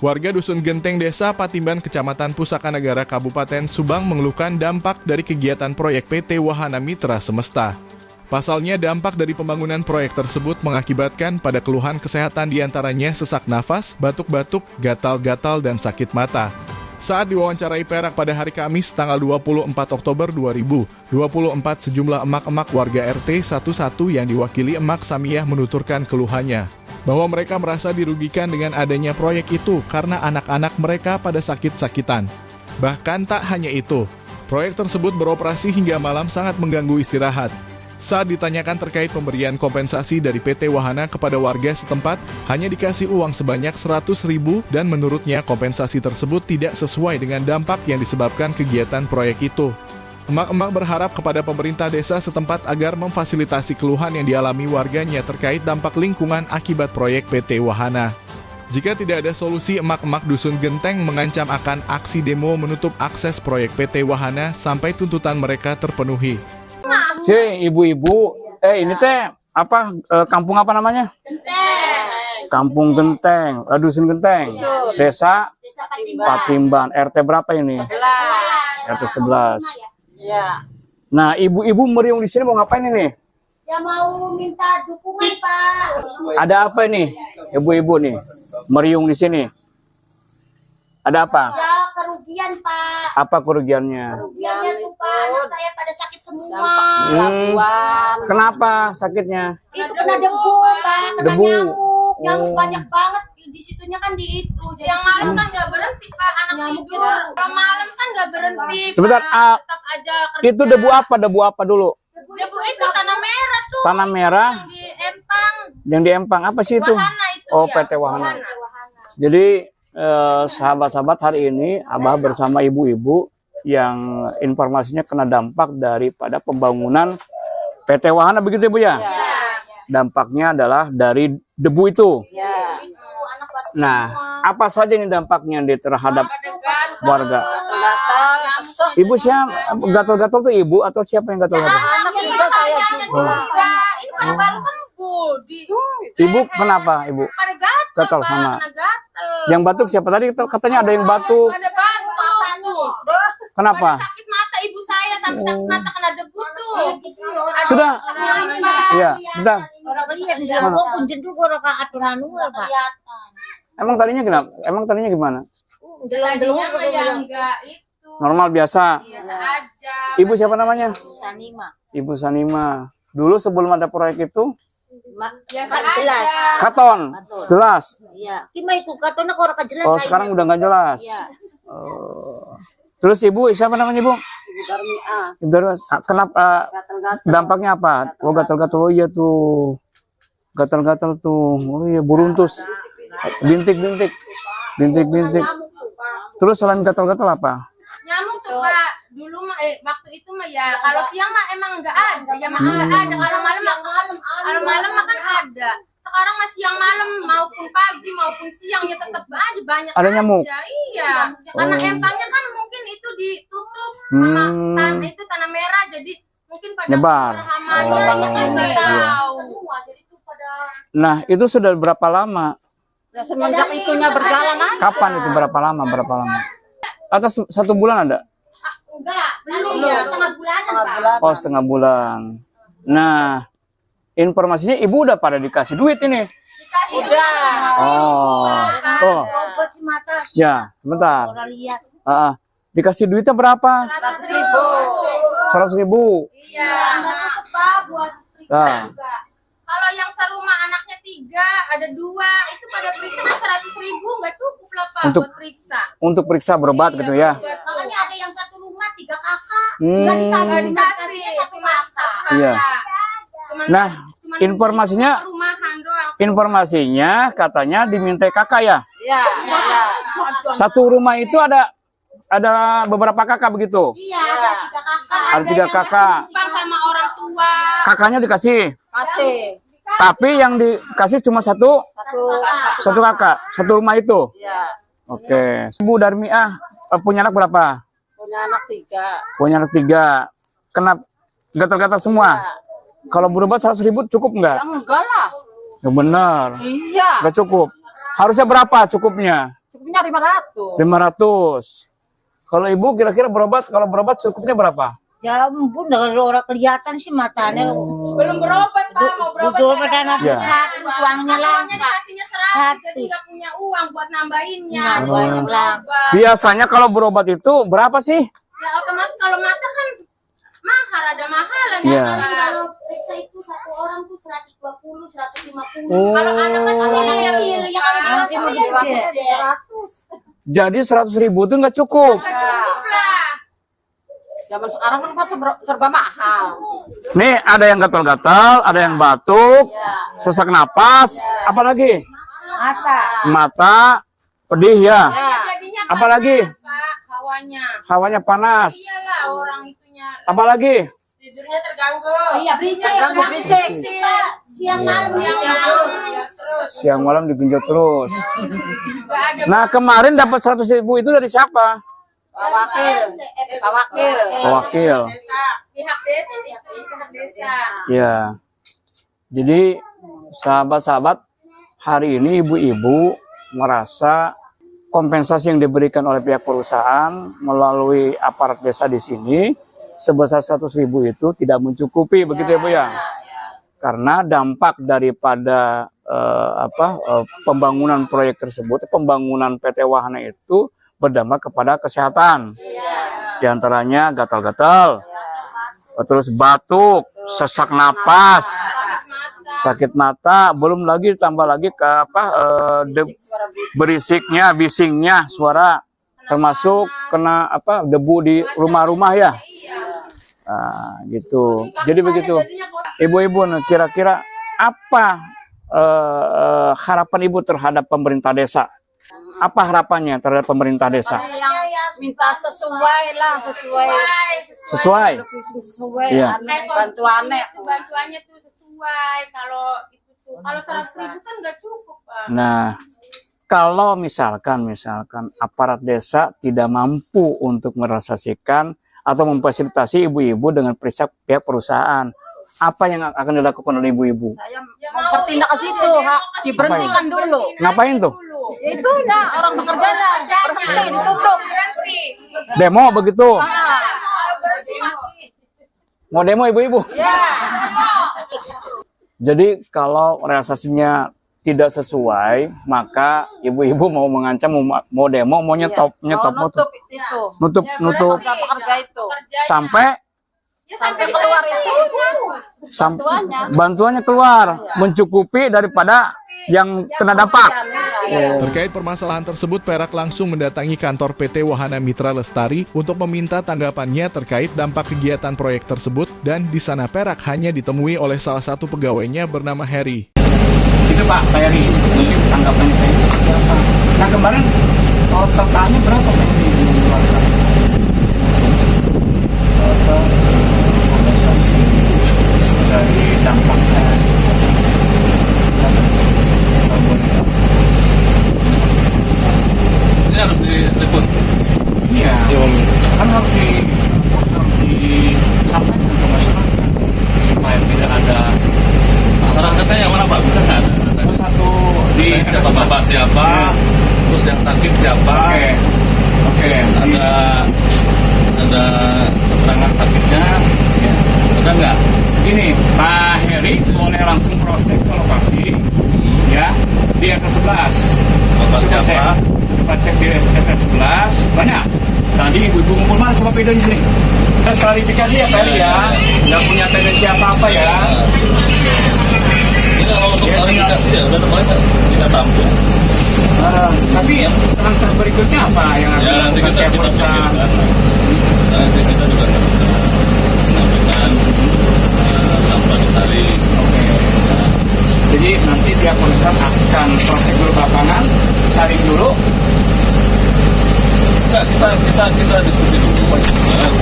Warga Dusun Genteng Desa Patimban, Kecamatan Pusaka Negara, Kabupaten Subang mengeluhkan dampak dari kegiatan proyek PT Wahana Mitra Semesta. Pasalnya, dampak dari pembangunan proyek tersebut mengakibatkan pada keluhan kesehatan diantaranya sesak nafas, batuk-batuk, gatal-gatal, dan sakit mata. Saat diwawancarai Perak pada hari Kamis tanggal 24 Oktober 2024, sejumlah emak-emak warga RT 11 yang diwakili Emak Samiyah menuturkan keluhannya bahwa mereka merasa dirugikan dengan adanya proyek itu karena anak-anak mereka pada sakit-sakitan. Bahkan tak hanya itu, proyek tersebut beroperasi hingga malam sangat mengganggu istirahat. Saat ditanyakan terkait pemberian kompensasi dari PT Wahana kepada warga setempat, hanya dikasih uang sebanyak 100.000 dan menurutnya kompensasi tersebut tidak sesuai dengan dampak yang disebabkan kegiatan proyek itu. Emak-emak berharap kepada pemerintah desa setempat agar memfasilitasi keluhan yang dialami warganya terkait dampak lingkungan akibat proyek PT Wahana. Jika tidak ada solusi, emak-emak Dusun Genteng mengancam akan aksi demo menutup akses proyek PT Wahana sampai tuntutan mereka terpenuhi. Ibu-ibu, ini teh apa? Kampung apa namanya? Genteng. Kampung Genteng, Dusun Genteng, Desa Patimban. RT berapa ini? RT 11. Ya. Nah, ibu-ibu meriung di sini mau ngapain ini? Ya mau minta dukungan, Pak. Ada apa ini? Ibu-ibu nih meriung di sini. Ada apa? Ya kerugian, Pak. Apa kerugiannya? Kerugiannya tuh, Pak, anak saya pada sakit semua. Kenapa sakitnya? Itu kena debu, Pak, kena Debu. nyamuk. Nyamuk banyak banget di situnya kan di itu. Siang malam kan nggak berhenti, Pak, anak tidur. Kalau malam kan nggak berhenti, Sebentar, Pak. Tetap aja kerja. Itu debu apa? Debu apa dulu? Debu itu tanah merah tuh. Tanah merah Yang di Empang. yang di Empang. Apa sih itu? Wahana itu. Oh, ya. PT Wahana. Jadi sahabat-sahabat, hari ini Abah bersama ibu-ibu yang informasinya kena dampak daripada pembangunan PT Wahana, begitu Ibu ya? Dampaknya adalah dari debu itu. Nah, apa saja ini dampaknya terhadap warga? Ibu siapa? Gatal-gatal tuh ibu atau siapa yang gatal-gatal? Anak juga saya juga. Ini pada baru sembuh. Ibu kenapa ibu? Pada gatal, Gatal Pak, sama. kena gatal. Yang batuk siapa tadi? Katanya ada yang batuk. Ada batuk. Kenapa? Pada sakit mata ibu saya, sampai sakit mata kena debu tuh. Sudah? Iya, bentar. Orang lihat di dalam kunjung tuh orang aturan luar, Pak. Emang tadinya gimana? Tadinya mah ya enggak itu. Normal biasa. Biasa aja. Ibu siapa namanya? Sanima. Ibu Sanima. Dulu sebelum ada proyek itu, Biasa jelas. aja. katon, jelas. Iya. Kima ikut katona orang kejelas. Oh, sekarang udah nggak jelas. Iya. Terus ibu siapa namanya ibu? Ibu Darmia. Ibu Darmas. Kenapa? Dampaknya apa? Oh, gatal-gatal. Oh iya tuh, gatal-gatal tuh. Oh iya, buruntus, bintik-bintik. Terus selain gatal-gatal apa? Nyamuk tuh, Pak. Dulu mah waktu itu mah ya kalau siang mah emang enggak ada. Ya mah enggak ada. Kalau malam mah kan ada. Sekarang mah siang malam maupun pagi maupun siang ya tetap aja banyak Ada nyamuk? aja. Iya. Karena empangnya kan mungkin itu ditutup sama tanah merah, jadi mungkin pada Nyebar. hama-hamanya saya nggak tahu. Nah, itu sudah berapa lama? Semenjak itunya berjalan aja. Kapan itu? Berapa lama? Atas 1 bulan ada? Enggak, belum. Setengah bulanan, Pak. Oh, setengah bulan. Nah, informasinya ibu udah pada dikasih duit ini. Udah. Oh, Rumput si mata. ya, sebentar. Orang lihat. Dikasih duitnya berapa? 100.000. Iya. Enggak cukup, Pak, buat Nah, Kalau yang serumah anaknya 3, ada 2, itu pada periksa 100.000 nggak cukup lah, Pak, buat periksa. untuk periksa berobat gitu ya. makanya ada yang satu rumah 3 kakak. Hmm. Enggak Nggak dikasih, dikasih satu kakak. Iya. Nah, cuman informasinya- perumahan doang. Informasinya katanya dimintai kakak ya. Iya. Satu rumah itu ada beberapa kakak begitu. Iya, ada 3 kakak. Ada 3 kakak. Numpang sama orang tua. Kakaknya dikasih. Kasih. Tapi yang dikasih cuma satu kakak, satu rumah itu. Iya. Oke. Ibu Darmiah punya anak berapa? Punya anak 3. Punya anak 3. Kena gatal-gatal semua. Kalau berobat 100.000 cukup nggak? Ya enggak lah. Ya benar. Iya. Nggak cukup. Harusnya berapa cukupnya? Cukupnya cuma 500. 500. Kalau ibu kira-kira berobat, kalau berobat cukupnya berapa? Ya ampun, kalau orang kelihatan sih matanya. Belum berobat Pak, mau berobat. Betul pada nggak ada. Ya. satu uangnya Uangnya langka. dikasihnya 100, jadi nggak punya uang buat nambahinnya. Nambahin langka. Biasanya kalau berobat itu berapa sih? Ya otomatis kalau mata kan mahal, ada mahalan Iya. ya. Kalau periksa itu satu orang tuh 120, 150. Oh. Kalau anak kecil ya kan Nanti mau dewasa 200. Jadi 100.000 itu nggak cukup. cukup lah. Zaman sekarang kan pas serba mahal. Nih ada yang gatal-gatal, ada yang batuk, sesak napas, apalagi Mata. mata, pedih ya, Jadinya Apalagi? panas, Pak, hawanya. hawanya panas, Iyalah orang itunya apalagi tidurnya terganggu. Iya berisik. Terganggu berisik. Pak. Siang malam Terus siang malam digenjot terus. nggak ada Nah kemarin dapat 100.000 itu dari siapa? Pak Wakil. Pak Wakil. Wakil. desa, pihak desa. Ya. Jadi sahabat-sahabat, hari ini ibu-ibu merasa kompensasi yang diberikan oleh pihak perusahaan melalui aparat desa di sini sebesar 100.000 itu tidak mencukupi, begitu ya Bu ya? Karena dampak daripada pembangunan proyek tersebut, pembangunan PT Wahana itu berdampak kepada kesehatan. Di antaranya gatal-gatal, terus batuk, sesak napas, sakit mata, belum lagi ditambah lagi ke berisiknya, bisingnya, suara, termasuk kena debu di rumah-rumah ya. Nah, gitu. Jadi begitu. Ibu-ibu, kira-kira apa harapan ibu terhadap pemerintah desa? Apa harapannya terhadap pemerintah desa? Yang minta sesuai lah, sesuai. Sesuai. Sesuai. Iya. Bantuannya. Bantuannya tuh sesuai. Kalau itu tuh, kalau 100.000 kan nggak cukup Pak. Nah, kalau misalkan aparat desa tidak mampu untuk merealisasikan atau memfasilitasi ibu-ibu dengan periksa pihak perusahaan, apa yang akan dilakukan oleh ibu-ibu? Saya Ya mau bertindak ke situ, diberhentikan dulu. Ngapain tuh? Itu nah orang bekerjanya berhenti, ditutup. Berhenti. Demo begitu? Kalau berhenti mati. Mau demo ibu-ibu? Ya. Jadi kalau realisasinya tidak sesuai, maka ibu-ibu mau mengancam, mau demo, mau nyetop nutup itu. nutup Kerja pekerja itu. sampai Ya Sampai keluar itu. bantuannya keluar, mencukupi daripada yang kena dampak. Terkait permasalahan tersebut, Perak langsung mendatangi kantor PT Wahana Mitra Lestari untuk meminta tanggapannya terkait dampak kegiatan proyek tersebut, dan di sana Perak hanya ditemui oleh salah satu pegawainya bernama Heri. Itu Pak Heri, ini tanggapannya Heri seperti apa? Nah kemarin totalnya berapa Pak yang dikeluarkan? Total kompensasi dari dampaknya. Ini harus diliput. Iya, kan harus disampaikan ke masyarakat supaya tidak ada Masyarakatnya yang mana Pak? Bisa nggak ada? satu di Siapa bapak siapa? Terus yang sakit siapa? Oke. Ada keterangan sakitnya? Ya. Ada nggak? Gini, Pak Heri boleh langsung proses ke lokasi, ya, di RT 11. Bapak siapa? Coba cek di RT 11, banyak. Tadi ibu-ibu ngumpul mana? Coba videonya sini. Kita klarifikasi ya Pak Heri ya, nggak punya tendensi apa-apa ya. Ini kalau untuk klarifikasi ya udah namanya kita tampung. Tapi langkah berikutnya apa yang akan Ya nanti kita dilakukan pikirkan. perusahaan? Nah, kita juga nggak bisa menyampaikan tanpa disaring. Oke. Jadi nanti pihak perusahaan akan proses dulu ke lapangan, saring dulu. Enggak, kita diskusi dulu. Nah,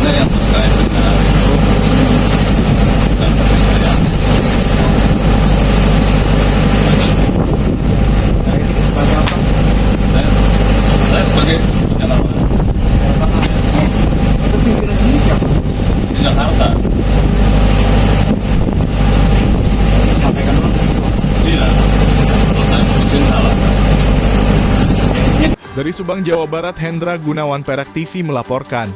ini yang terkait dengan itu dan penyelesaian. Sebagai apa? Saya sebagai penyelenggara Itu pimpinan sini siapa? di Jakarta. Sampaikan dulu. Tidak. Kalau saya memutuskan salah. Dari Subang, Jawa Barat, Hendra Gunawan, Perak TV melaporkan.